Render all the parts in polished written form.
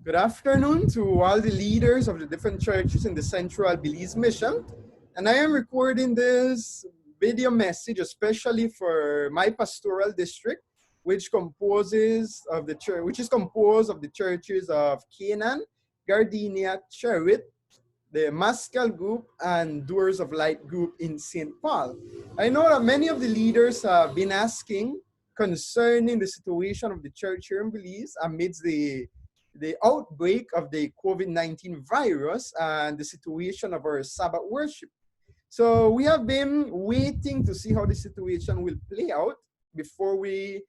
Good afternoon to all the leaders of the different churches in the Central Belize Mission. And I am recording this video message especially for my pastoral district, which composes of the church, which is composed of the churches of Canaan, Gardenia, Cherwit, the Maskell Group, and Doers of Light Group in St. Paul. I know that many of the leaders have been asking concerning the situation of the church here in Belize amidst the outbreak of the COVID-19 virus and the situation of our Sabbath worship. So we have been waiting to see how the situation will play out before we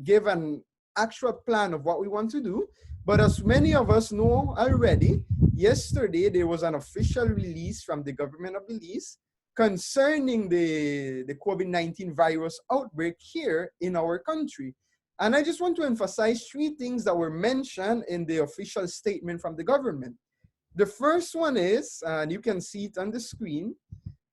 give an actual plan of what we want to do. But as many of us know already, yesterday there was an official release from the government of Belize concerning the COVID-19 virus outbreak here in our country. And I just want to emphasize three things that were mentioned in the official statement from the government. The first one is, and you can see it on the screen,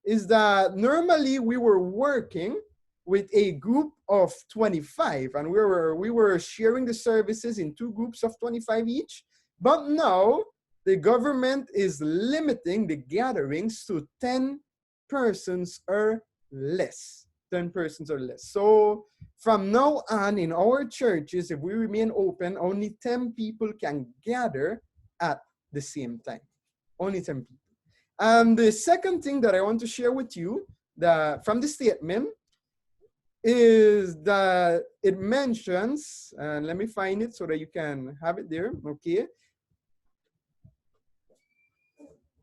is that normally we were working with a group of 25, and we were sharing the services in two groups of 25 each. But now the government is limiting the gatherings to 10 persons or less. 10 persons or less. So from now on in our churches, if we remain open, only 10 people can gather at the same time. Only 10 people. And the second thing that I want to share with you from the statement is that it mentions, and let me find it so that you can have it there, okay?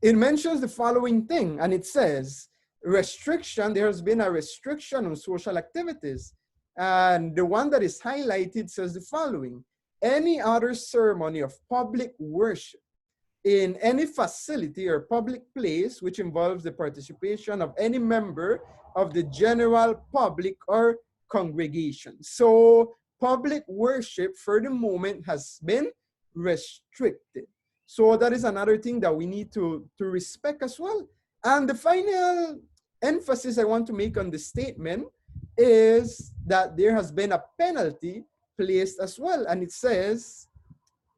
It mentions the following thing, and it says, there has been a restriction on social activities. And the one that is highlighted says the following: any other ceremony of public worship in any facility or public place which involves the participation of any member of the general public or congregation. So public worship for the moment has been restricted. So that is another thing that we need to respect as well. And the final emphasis I want to make on the statement is that there has been a penalty placed as well. And it says,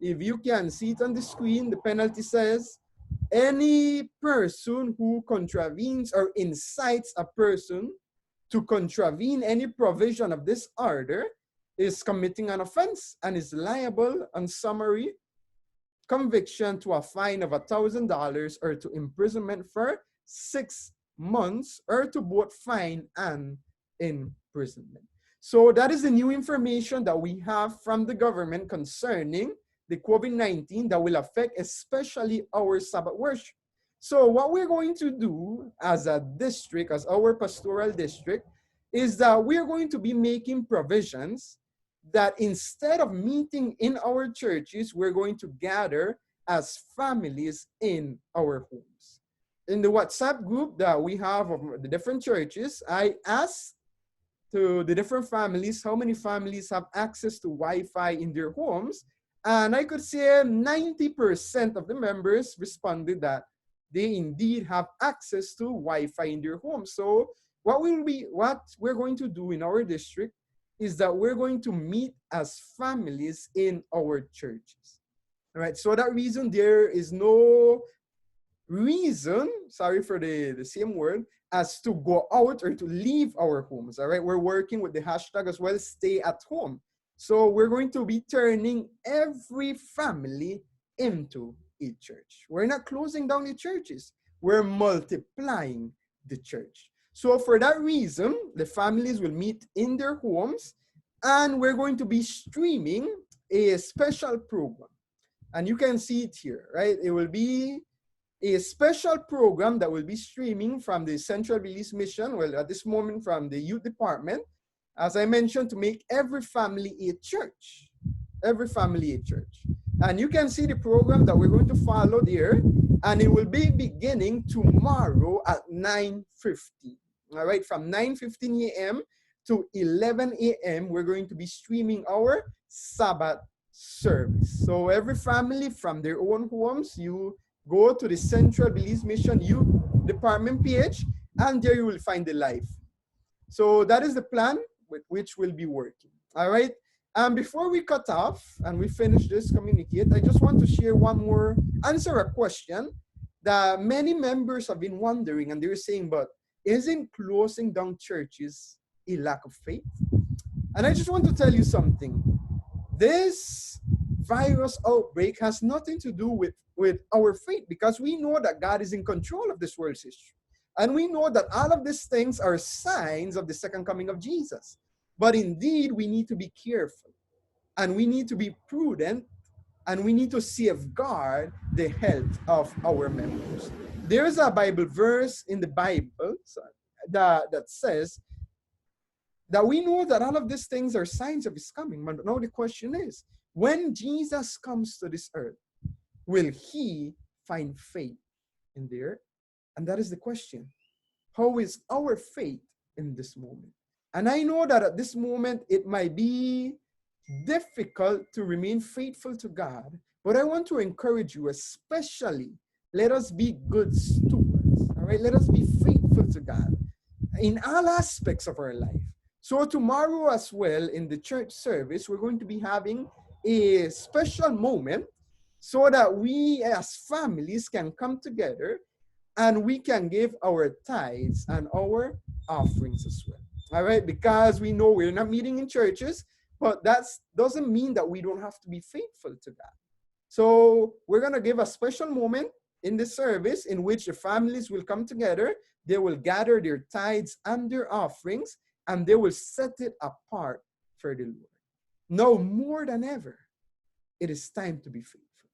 if you can see it on the screen, the penalty says, any person who contravenes or incites a person to contravene any provision of this order is committing an offense and is liable on summary conviction to a fine of $1,000 or to imprisonment for 6 months or to both fine and imprisonment. So that is the new information that we have from the government concerning the COVID-19 that will affect especially our Sabbath worship. So what we're going to do as a district, as our pastoral district, is that we're going to be making provisions that instead of meeting in our churches, we're going to gather as families in our homes. In the WhatsApp group that we have of the different churches, I asked to the different families how many families have access to Wi-Fi in their homes. And I could say 90% of the members responded that they indeed have access to Wi-Fi in their homes. So what we're going to do in our district is that we're going to meet as families in our churches. All right, so that reason, there is no reason, sorry for the same word, as to go out or to leave our homes. All right, we're working with the hashtag as well, stay at home. So we're going to be turning every family into a church. We're not closing down the churches. We're multiplying the church. So for that reason, the families will meet in their homes, and we're going to be streaming a special program. And you can see it here, right? It will be a special program that will be streaming from the Central Belize Mission, well, at this moment from the youth department, as I mentioned, to make every family a church. Every family a church. And you can see the program that we're going to follow there, and it will be beginning tomorrow at 9:50. All right, from 9:15 a.m. to 11 a.m., we're going to be streaming our Sabbath service. So every family from their own homes, you go to the Central Belize Mission Youth Department page, and there you will find the live. So that is the plan with which we'll be working. All right. And before we cut off and we finish this communicate, I just want to share one more, answer a question that many members have been wondering, and they're saying, but isn't closing down churches a lack of faith? And I just want to tell you something. This virus outbreak has nothing to do with our faith, because we know that God is in control of this world's history. And we know that all of these things are signs of the second coming of Jesus. But indeed, we need to be careful and we need to be prudent and we need to safeguard the health of our members. There's a Bible verse in the Bible that says that we know that all of these things are signs of his coming. But now the question is, when Jesus comes to this earth, will he find faith in the earth? And that is the question. How is our faith in this moment? And I know that at this moment, it might be difficult to remain faithful to God, but I want to encourage you, especially, let us be good stewards, all right? Let us be faithful to God in all aspects of our life. So tomorrow as well, in the church service, we're going to be having a special moment so that we as families can come together and we can give our tithes and our offerings as well. All right, because we know we're not meeting in churches, but that doesn't mean that we don't have to be faithful to God. So we're going to give a special moment in the service in which the families will come together. They will gather their tithes and their offerings, and they will set it apart for the Lord. Now, more than ever, it is time to be faithful.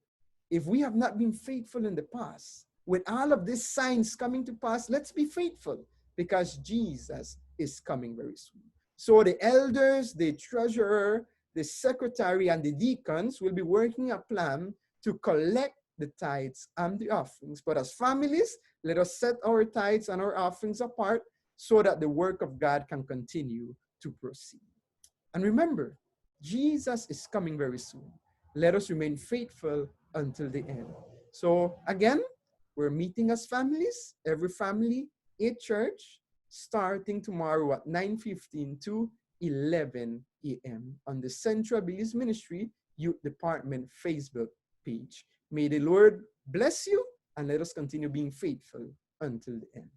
If we have not been faithful in the past, with all of these signs coming to pass, let's be faithful, because Jesus is coming very soon. So the elders, the treasurer, the secretary, and the deacons will be working a plan to collect the tithes and the offerings. But as families, let us set our tithes and our offerings apart so that the work of God can continue to proceed. And remember, Jesus is coming very soon. Let us remain faithful until the end. So again, we're meeting as families, every family, a church, starting tomorrow at 9:15 to 11 a.m. on the Central Belize Ministry Youth Department Facebook page. May the Lord bless you, and let us continue being faithful until the end.